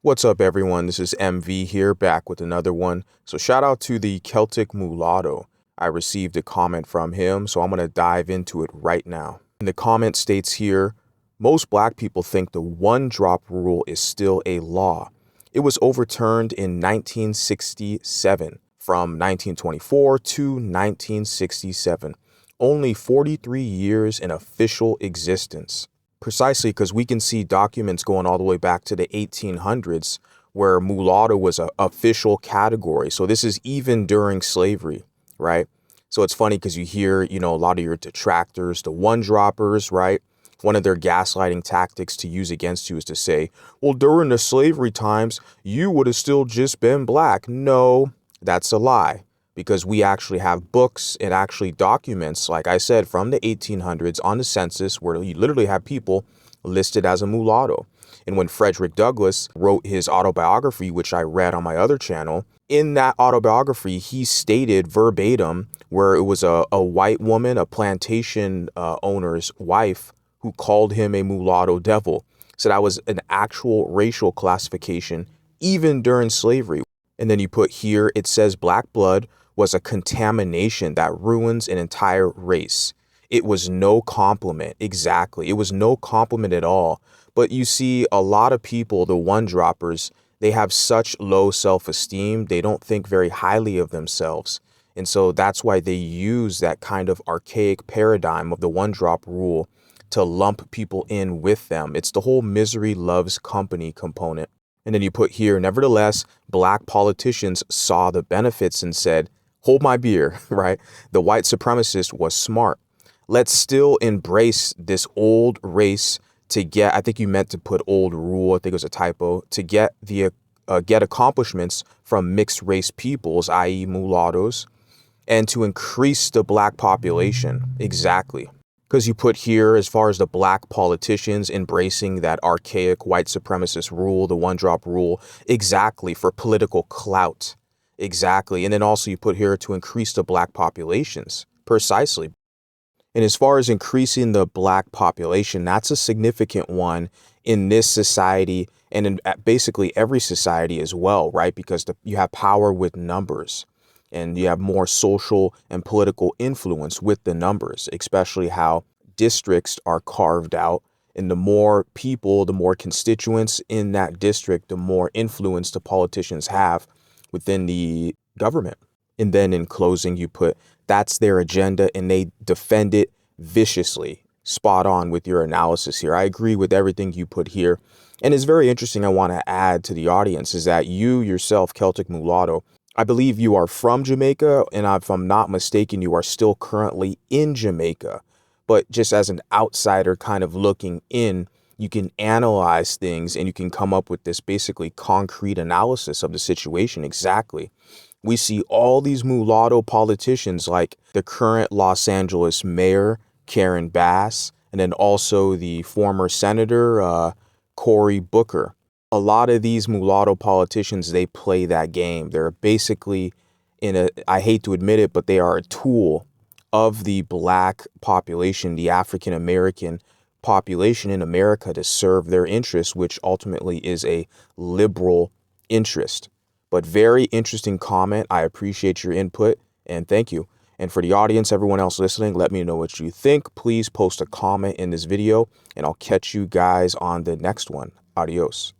What's up, everyone? This is MV here, back with another one. So shout out to the Celtic Mulatto. I received a comment from him, so I'm going to dive into it right now. And the comment states here, most black people think the one-drop rule is still a law. It was overturned in 1967, from 1924 to 1967. Only 43 years in official existence. Precisely because we can see documents going all the way back to the 1800s where mulatto was an official category. So this is even during slavery, right? So it's funny because you hear, a lot of your detractors, the one-droppers, right? One of their gaslighting tactics to use against you is to say, well, during the slavery times, you would have still just been black. No, that's a lie. Because we actually have books and actually documents, like I said, from the 1800s on the census where you literally have people listed as a mulatto. And when Frederick Douglass wrote his autobiography, which I read on my other channel, in that autobiography, he stated verbatim where it was a white woman, a plantation owner's wife, who called him a mulatto devil. So that was an actual racial classification, even during slavery. And then you put here, it says black blood was a contamination that ruins an entire race. It was no compliment. Exactly. It was no compliment at all. But you see a lot of people, the one-droppers, they have such low self-esteem. They don't think very highly of themselves. And so that's why they use that kind of archaic paradigm of the one-drop rule to lump people in with them. It's the whole misery loves company component. And then you put here, nevertheless, black politicians saw the benefits and said, hold my beer, right? The white supremacist was smart. Let's still embrace this old race to get, I think you meant to put old rule, I think it was a typo, to get get accomplishments from mixed race peoples, i.e. mulattoes, and to increase the black population. Exactly. Because you put here, as far as the black politicians embracing that archaic white supremacist rule, the one-drop rule, exactly, for political clout. Exactly. And then also you put here to increase the black populations. Precisely. And as far as increasing the black population, that's a significant one in this society and in basically every society as well, right? Because you have power with numbers and you have more social and political influence with the numbers, especially how districts are carved out. And the more people, the more constituents in that district, the more influence the politicians have within the government. And then in closing, you put, that's their agenda and they defend it viciously. Spot on with your analysis here. I agree with everything you put here. And it's very interesting. I want to add to the audience is that you yourself, Celtic Mulatto, I believe you are from Jamaica. And if I'm not mistaken, you are still currently in Jamaica. But just as an outsider kind of looking in, you can analyze things and you can come up with this basically concrete analysis of the situation. Exactly. We see all these mulatto politicians like the current Los Angeles mayor, Karen Bass, and then also the former senator, Cory Booker. A lot of these mulatto politicians, they play that game. They're basically I hate to admit it, but they are a tool of the black population, the African American population in America to serve their interests, which ultimately is a liberal interest. But very interesting comment. I appreciate your input and thank you. And for the audience, everyone else listening, let me know what you think. Please post a comment in this video and I'll catch you guys on the next one. Adios.